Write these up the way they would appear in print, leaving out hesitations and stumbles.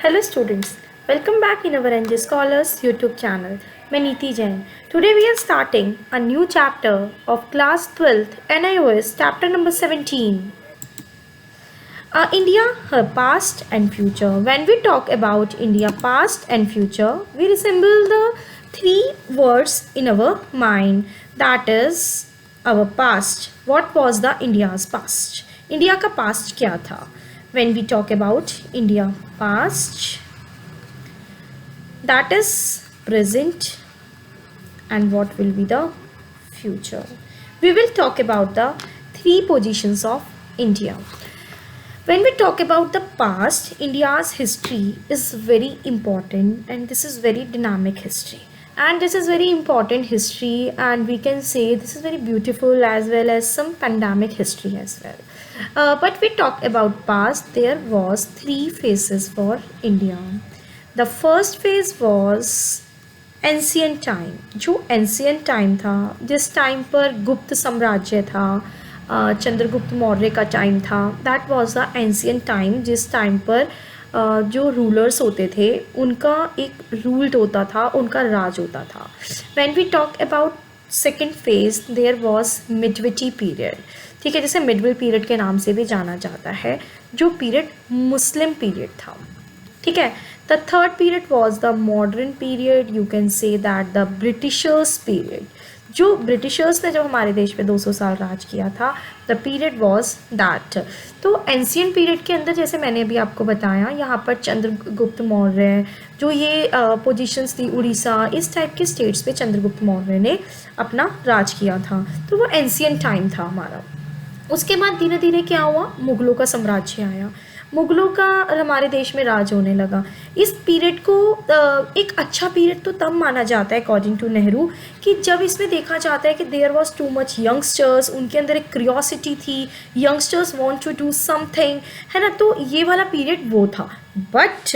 Hello students, welcome back in our NJ Scholars YouTube channel. मैं नीति Jain. Today we are starting a new chapter of class 12th NIOS chapter number 17. India, her past and future. When we talk about India past and future, we resemble the three words in our mind. That is our past. What was the India's past? India का past क्या था? When we talk about India past, that is present, and what will be the future. We will talk about the three positions of India. When we talk about the past, India's history is very important, and this is very dynamic history, and this is very important history, and we can say this is very beautiful as well as some pandemic history as well. But we talk about past, there was three phases for India. The first phase was ancient time. जो ancient time था, जिस time पर गुप्त साम्राज्य था, चंद्रगुप्त मौर्य का time था, that was the ancient time. जिस टाइम पर जो रूलर्स होते थे उनका एक रूल होता था, उनका राज होता था. When we talk about second phase, there was medieval period. ठीक है, जैसे मिडविल पीरियड के नाम से भी जाना जाता है, जो पीरियड मुस्लिम पीरियड था. ठीक है. The third period was the modern period. You can say that the Britishers period. जो ब्रिटिशर्स ने जब हमारे देश पे 200 साल राज किया था, द पीरियड वॉज दैट. तो एंशियंट पीरियड के अंदर, जैसे मैंने अभी आपको बताया, यहाँ पर चंद्रगुप्त मौर्य, जो ये पोजीशंस थी, उड़ीसा, इस टाइप के स्टेट्स पे चंद्रगुप्त मौर्य ने अपना राज किया था. तो वो एंशियंट टाइम था हमारा. उसके बाद धीरे धीरे क्या हुआ, मुगलों का साम्राज्य आया, मुगलों का हमारे देश में राज होने लगा. इस पीरियड को एक अच्छा पीरियड तो तब माना जाता है अकॉर्डिंग टू नेहरू, कि जब इसमें देखा जाता है कि there was too much youngsters, उनके अंदर एक क्यूरियोसिटी थी, youngsters want to do something, है ना. तो ये वाला पीरियड वो था. But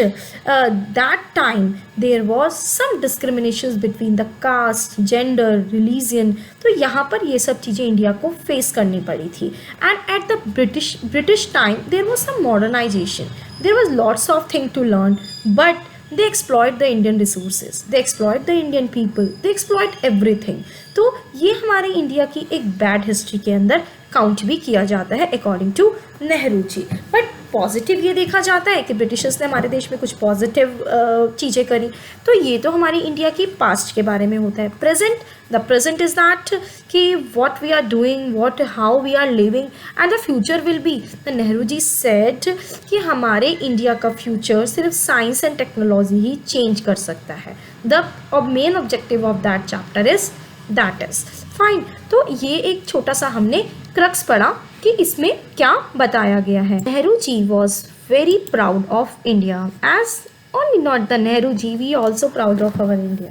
that time there was some discriminations between the caste, gender, religion. तो यहाँ पर ये सब चीज़ें इंडिया को फेस करनी पड़ी थी. And at the British time there was some modernization. There was lots of things to learn, but they exploit the Indian resources, they exploit the Indian people, they exploit everything. तो ये हमारे India की एक bad history के अंदर count भी किया जाता है according to Nehru ji. But positive ये देखा जाता है कि ब्रिटिशर्स ने हमारे देश में कुछ पॉजिटिव चीज़ें करी. तो ये तो हमारी इंडिया की पास्ट के बारे में होता है. Present, the present is that कि what we are doing, what how we are living, and the future will be. The Nehru ji said कि हमारे इंडिया का फ्यूचर सिर्फ साइंस एंड टेक्नोलॉजी ही चेंज कर सकता है. The main objective of that chapter is that is fine. तो ये एक छोटा सा हमने क्रक्स पढ़ा कि इसमें क्या बताया गया है. Nehru ji was very proud of India. As only not the Nehru ji, we also proud of our India.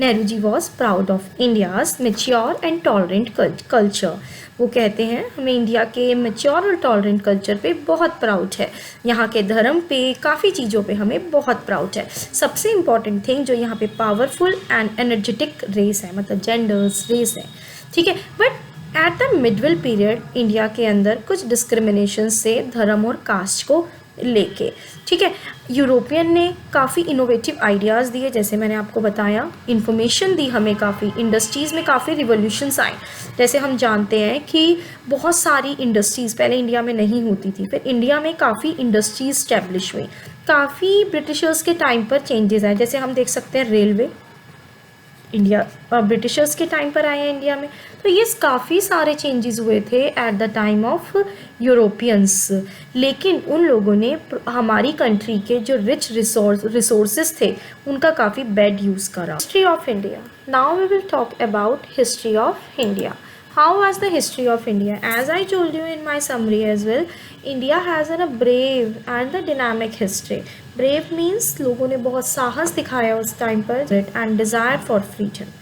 Nehru ji was proud of India's mature and tolerant culture. वो कहते हैं हमें इंडिया के मेच्योर और टॉलरेंट कल्चर पे बहुत proud है, यहाँ के धर्म पे, काफ़ी चीज़ों पे हमें बहुत प्राउड है. सबसे इम्पॉर्टेंट थिंग जो यहाँ पे पावरफुल एंड एनर्जेटिक रेस है, मतलब जेंडर्स रेस है. ठीक है. But at the medieval period India के अंदर कुछ डिस्क्रिमिनेशन से धर्म और कास्ट को लेके, ठीक है, यूरोपियन ने काफ़ी इनोवेटिव आइडियाज़ दिए, जैसे मैंने आपको बताया, इन्फॉर्मेशन दी हमें काफ़ी, इंडस्ट्रीज़ में काफ़ी रिवोल्यूशंस आए. जैसे हम जानते हैं कि बहुत सारी इंडस्ट्रीज़ पहले इंडिया में नहीं होती थी, फिर इंडिया में काफ़ी इंडस्ट्रीज स्टैब्लिश हुई. काफ़ी ब्रिटिशर्स के टाइम पर चेंजेस आए, जैसे हम देख सकते हैं रेलवे इंडिया ब्रिटिशर्स के टाइम पर आए हैं इंडिया में. तो ये काफ़ी सारे चेंजेस हुए थे at the time of Europeans. लेकिन उन लोगों ने हमारी कंट्री के जो रिच रिसोर्सेज थे उनका काफ़ी बैड यूज़ करा. History of India. Now we will talk about history of India. How was the history of India? As I told you in my summary as well, India has a brave and the dynamic history. Brave means लोगों ने बहुत साहस दिखाया उस time पर, and desire for freedom.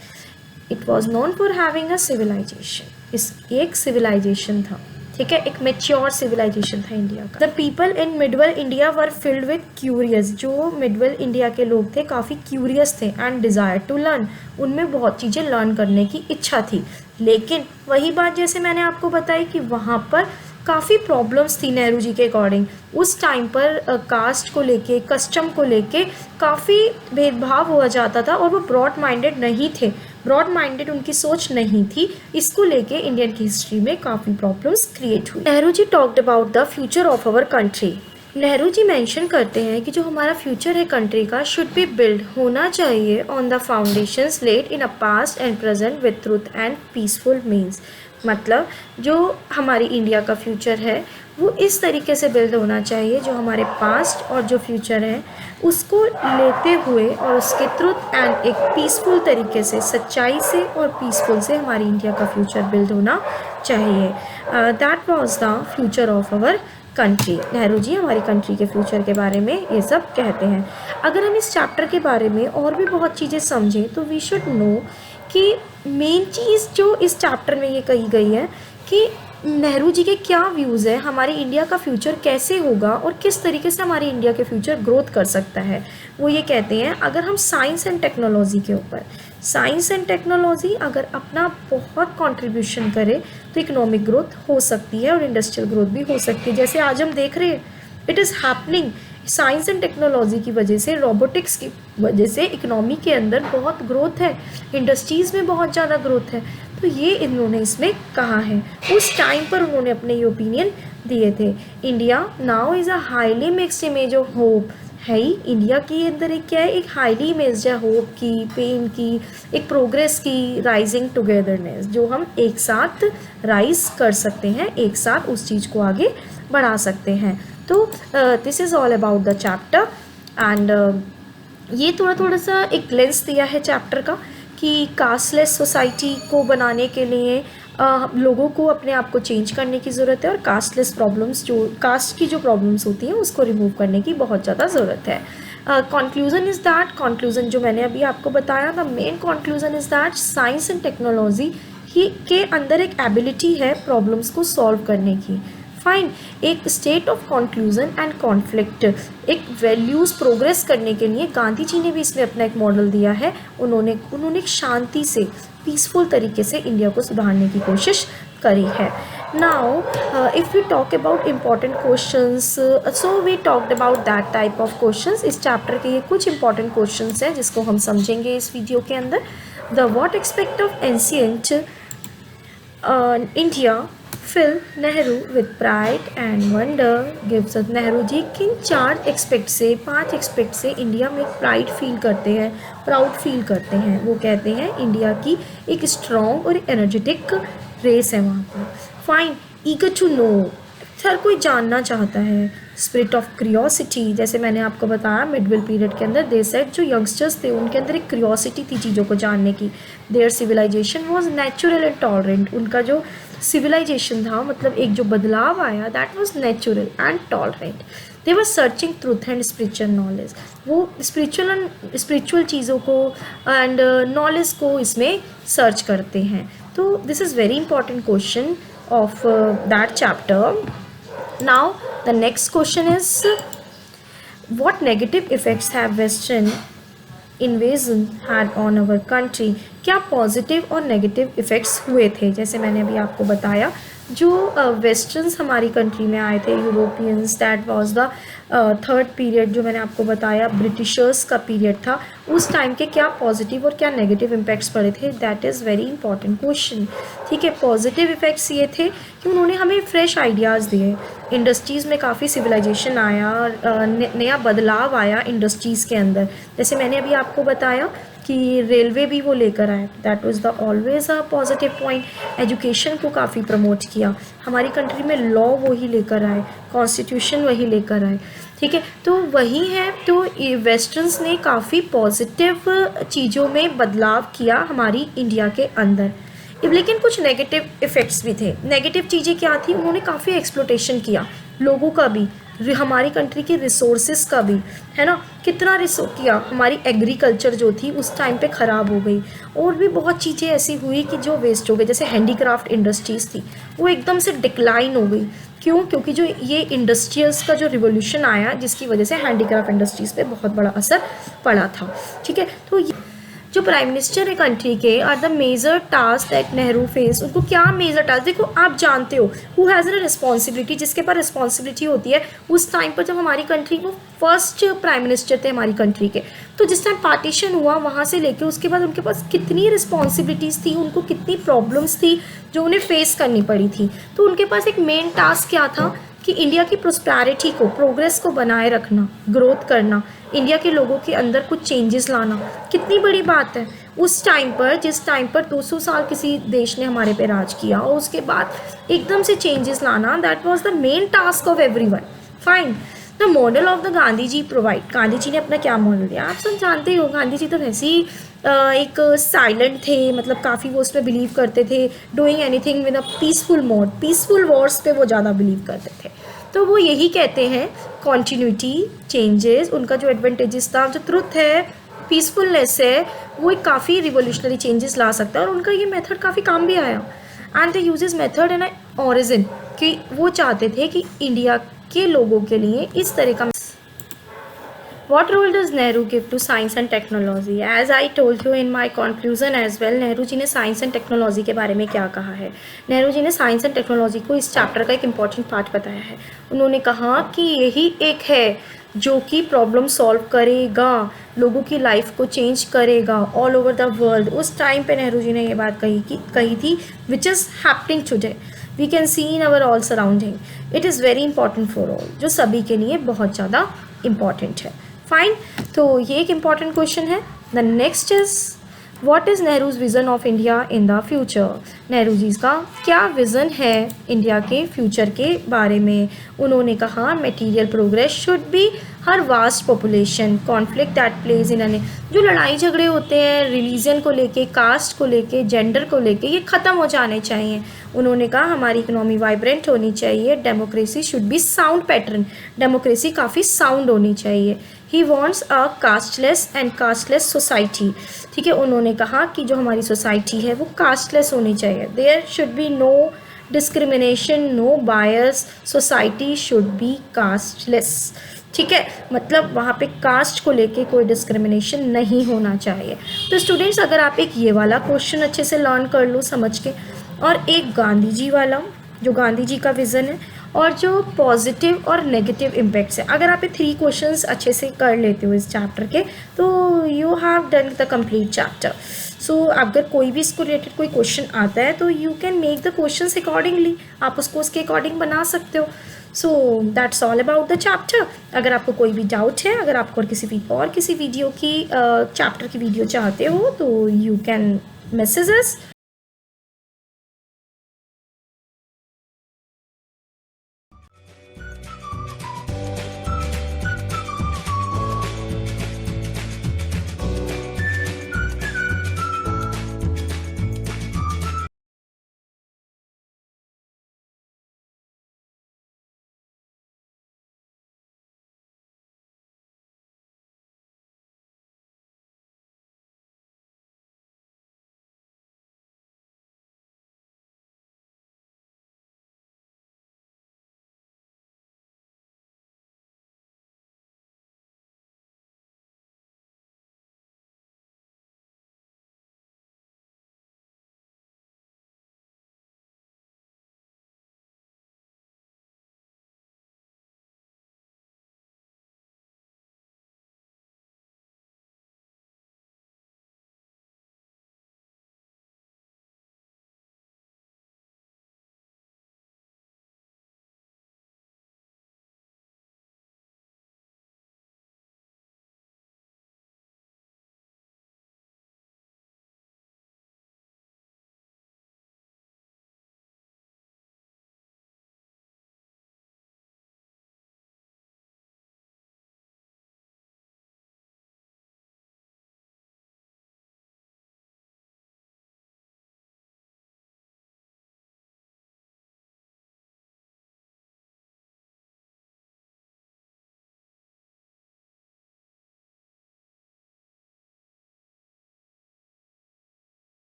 It was known for having a civilization. इस एक civilization था. ठीक है, एक मेच्योर सिविलाइजेशन था इंडिया का. The people in medieval India were filled with curious. जो मिडवल इंडिया के लोग थे काफ़ी क्यूरियस थे एंड डिज़ायर टू लर्न. उनमें बहुत चीज़ें लर्न करने की इच्छा थी. लेकिन वही बात जैसे मैंने आपको बताई कि वहाँ पर काफ़ी प्रॉब्लम्स थी नेहरू जी के अकॉर्डिंग। उस टाइम पर कास्ट को लेके, कस्टम को लेके काफ़ी भेदभाव हुआ जाता था और वो ब्रॉड माइंडेड नहीं थे, ब्रॉड माइंडेड उनकी सोच नहीं थी। इसको लेके इंडियन की हिस्ट्री में काफ़ी प्रॉब्लम्स क्रिएट हुई। Nehru ji talked about the future of our country. Nehru ji mention करते हैं कि जो हमारा फ्यूचर है कंट्री का शुड बी बिल्ड होना चाहिए on the foundations laid in a past and present with truth and peaceful means. मतलब जो हमारी इंडिया का फ्यूचर है वो इस तरीके से बिल्ड होना चाहिए, जो हमारे पास्ट और जो फ्यूचर है उसको लेते हुए और उसके ट्रुथ एंड एक पीसफुल तरीके से, सच्चाई से और पीसफुल से हमारी इंडिया का फ्यूचर बिल्ड होना चाहिए। That was the future of our country. Nehru ji हमारी कंट्री के फ्यूचर के बारे में ये सब कहते हैं। अगर हम इस चैप्टर के बारे में और भी बहुत चीज़ें समझें तो वी शुड नो कि मेन चीज़ जो इस चैप्टर में ये कही गई है कि नेहरू जी के क्या व्यूज़ है, हमारी इंडिया का फ्यूचर कैसे होगा और किस तरीके से हमारी इंडिया के फ्यूचर ग्रोथ कर सकता है। वो ये कहते हैं अगर हम साइंस एंड टेक्नोलॉजी के ऊपर, साइंस एंड टेक्नोलॉजी अगर अपना बहुत कंट्रीब्यूशन करे तो इकोनॉमिक ग्रोथ हो सकती है और इंडस्ट्रियल ग्रोथ भी हो सकती है। जैसे आज हम देख रहे हैं it is happening, science and technology की वजह से, रोबोटिक्स की वजह से इकोनॉमी के अंदर बहुत ग्रोथ है, इंडस्ट्रीज़ में बहुत ज़्यादा ग्रोथ है। तो ये इन्होंने इसमें कहा है, उस टाइम पर उन्होंने अपने ये ओपिनियन दिए थे। India now is a highly mixed image of hope. है ही इंडिया के अंदर एक क्या है, एक हाईली इमेज है होप की, पेन की, एक प्रोग्रेस की, राइजिंग टुगेदरनेस, जो हम एक साथ राइज कर सकते हैं, एक साथ उस चीज़ को आगे बढ़ा सकते हैं। तो this is all about the chapter and ये थोड़ा सा एक ग्लेंस दिया है चैप्टर का कि कास्टलेस सोसाइटी को बनाने के लिए लोगों को अपने आप को चेंज करने की ज़रूरत है और कास्टलेस प्रॉब्लम्स, जो कास्ट की जो प्रॉब्लम्स होती हैं उसको रिमूव करने की बहुत ज़्यादा ज़रूरत है। कंक्लूजन इज़ दैट, कंक्लूजन जो मैंने अभी आपको बताया, the main conclusion is that science and technology ही के अंदर एक एबिलिटी है प्रॉब्लम्स को सॉल्व करने की। फाइन, एक state of conclusion and conflict, एक वैल्यूज़ प्रोग्रेस करने के लिए गांधी जी ने भी इसमें अपना एक मॉडल दिया है। उन्होंने एक शांति से, पीसफुल तरीके से इंडिया को सुधारने की कोशिश करी है। Now if we talk about important questions, so we talked about that type of questions. इस चैप्टर के ये कुछ इंपॉर्टेंट क्वेश्चंस हैं जिसको हम समझेंगे इस वीडियो के अंदर। The what aspect of ancient India fill Nehru with pride and wonder gives us. Nehru ji किन 5 एक्सपेक्ट से इंडिया में एक प्राइड फील करते हैं, प्राउड फील करते हैं। वो कहते हैं इंडिया की एक स्ट्रॉन्ग और एनर्जेटिक रेस है वहाँ पर। फाइन, ईगर टू नो, हर कोई जानना चाहता है। स्पिरिट ऑफ क्यूरियोसिटी, जैसे मैंने आपको बताया मिडविल पीरियड के अंदर दे सेड जो यंगस्टर्स थे उनके अंदर एक क्यूरियोसिटी थी चीज़ों को जानने की। Their civilization was natural and tolerant, उनका जो सिविलाइजेशन था, मतलब एक जो बदलाव आया, that was natural and tolerant. They were searching truth and spiritual knowledge, वो स्पिरिचुअल चीज़ों को एंड नॉलेज को इसमें सर्च करते हैं। तो this is very important question of that chapter. Now the next question is what negative effects have Western invasion had on our country? क्या positive और नेगेटिव इफ़ेक्ट्स हुए थे? जैसे मैंने अभी आपको बताया जो वेस्टर्न्स हमारी कंट्री में आए थे, Europeans, that was the third period जो मैंने आपको बताया ब्रिटिशर्स का पीरियड था। उस टाइम के क्या पॉजिटिव और क्या नेगेटिव इम्पैक्ट्स पड़े थे, that is very important question. ठीक है, पॉजिटिव इफ़ेक्ट्स ये थे कि उन्होंने हमें फ्रेश आइडियाज़ दिए, इंडस्ट्रीज़ में काफ़ी सिविलाइजेशन आया, नया बदलाव आया इंडस्ट्रीज़ के अंदर। जैसे मैंने अभी आपको बताया कि रेलवे भी वो लेकर आए, that was the always a positive point. Education को काफ़ी प्रमोट किया, हमारी कंट्री में लॉ वही लेकर आए, कॉन्स्टिट्यूशन वही लेकर आए। ठीक है, तो वही है, तो वेस्टर्न्स ने काफ़ी पॉजिटिव चीज़ों में बदलाव किया हमारी इंडिया के अंदर। लेकिन कुछ नेगेटिव इफ़ेक्ट्स भी थे। नेगेटिव चीज़ें क्या थी, उन्होंने काफ़ी एक्सप्लोटेशन किया लोगों का भी, हमारी कंट्री के रिसोर्सेज का भी, है ना, कितना किया। हमारी एग्रीकल्चर जो थी उस टाइम पे ख़राब हो गई, और भी बहुत चीज़ें ऐसी हुई कि जो वेस्ट हो गई। जैसे हैंडीक्राफ्ट इंडस्ट्रीज़ थी वो एकदम से डिक्लाइन हो गई। क्यों? क्योंकि जो ये इंडस्ट्रियल्स का जो रिवोल्यूशन आया जिसकी वजह से हैंडीक्राफ्ट इंडस्ट्रीज़ पे बहुत बड़ा असर पड़ा था। ठीक है, तो जो प्राइम मिनिस्टर है कंट्री के are the major task that Nehru face, उनको क्या मेजर टास्क, देखो आप जानते हो हु हैज़ अ रिस्पॉन्सिबिलिटी, जिसके पास रिस्पॉन्सिबिलिटी होती है उस टाइम पर जब हमारी कंट्री वो फर्स्ट प्राइम मिनिस्टर थे हमारी कंट्री के, तो जिस टाइम पार्टीशन हुआ वहाँ से लेकर उसके बाद उनके पास कितनी रिस्पॉन्सिबिलिटीज़ थी, उनको कितनी प्रॉब्लम्स थी जो उन्हें फेस करनी पड़ी थी। तो उनके पास एक मेन टास्क क्या था कि इंडिया की प्रोस्पैरिटी को, प्रोग्रेस को बनाए रखना, ग्रोथ करना, इंडिया के लोगों के अंदर कुछ चेंजेस लाना। कितनी बड़ी बात है उस टाइम पर, जिस टाइम पर 200 साल किसी देश ने हमारे पे राज किया और उसके बाद एकदम से चेंजेस लाना, that was the main task of everyone. Fine. The model of the Gandhi ji provide, Gandhi ji ने अपना क्या मॉडल दिया, आप सब जानते हो गांधी जी तो वैसे ही एक साइलेंट थे, मतलब काफ़ी वो उस पर बिलीव करते थे, doing anything with a peaceful mode, peaceful Wars पे वो ज़्यादा बिलीव करते थे। तो वो यही कहते हैं कॉन्टीन्यूटी, चेंजेस, उनका जो एडवांटेजेस था, जो ट्रुथ है, पीसफुलनेस है, वो एक काफ़ी रिवोल्यूशनरी चेंजेस ला सकता है और उनका ये मेथड काफ़ी काम भी आया। And the uses method and origin, कि वो चाहते थे कि इंडिया के लोगों के लिए इस तरह का। What role does Nehru give to science and technology? As I told you in my conclusion as well, Nehru ji ने साइंस एंड टेक्नोलॉजी के बारे में क्या कहा है। नेहरू जी ने साइंस एंड टेक्नोलॉजी को इस चैप्टर का एक इम्पॉर्टेंट पार्ट बताया है। उन्होंने कहा कि यही एक है जो कि प्रॉब्लम सॉल्व करेगा, लोगों की लाइफ को चेंज करेगा ऑल ओवर द वर्ल्ड। उस टाइम पे नेहरू जी ने ये बात कही थी, which is happening today, we can see in our all surrounding, it is very important for all, जो सभी के लिए बहुत ज़्यादा इम्पॉर्टेंट है। फाइन। तो ये एक इम्पॉर्टेंट क्वेश्चन है। The next is what is Nehru's vision of India in the future. Nehru ji का क्या विज़न है इंडिया के फ्यूचर के बारे में। उन्होंने कहा material progress should be her vast population, conflict that plays in an, जो लड़ाई झगड़े होते हैं रिलीजन को लेके, कास्ट को लेके, जेंडर को लेके, ये ख़त्म हो जाने चाहिए। उन्होंने कहा हमारी इकोनॉमी वाइब्रेंट होनी चाहिए, democracy should be sound pattern, democracy काफ़ी साउंड होनी चाहिए। He wants a casteless and casteless society, ठीक है। उन्होंने कहा कि जो हमारी सोसाइटी है वो कास्टलेस होनी चाहिए, there should be no discrimination, no bias, society should be casteless, ठीक है। मतलब वहाँ पे कास्ट को लेके कोई डिस्क्रिमिनेशन नहीं होना चाहिए। तो स्टूडेंट्स अगर आप एक ये वाला क्वेश्चन अच्छे से लर्न कर लो समझ के, और एक गांधी जी वाला जो गांधी जी का विज़न है, और जो पॉजिटिव और नेगेटिव इम्पैक्ट्स है, अगर आप ये 3 क्वेश्चंस अच्छे से कर लेते हो इस चैप्टर के, तो you have done the complete chapter. So अगर कोई भी इसको रिलेटेड कोई क्वेश्चन आता है तो you can make the questions accordingly, आप उसको उसके अकॉर्डिंग बना सकते हो। So that's all about the chapter. अगर आपको कोई भी डाउट है, अगर आपको और किसी वीडियो की चैप्टर की वीडियो चाहते हो तो यू कैन मैसेज अस।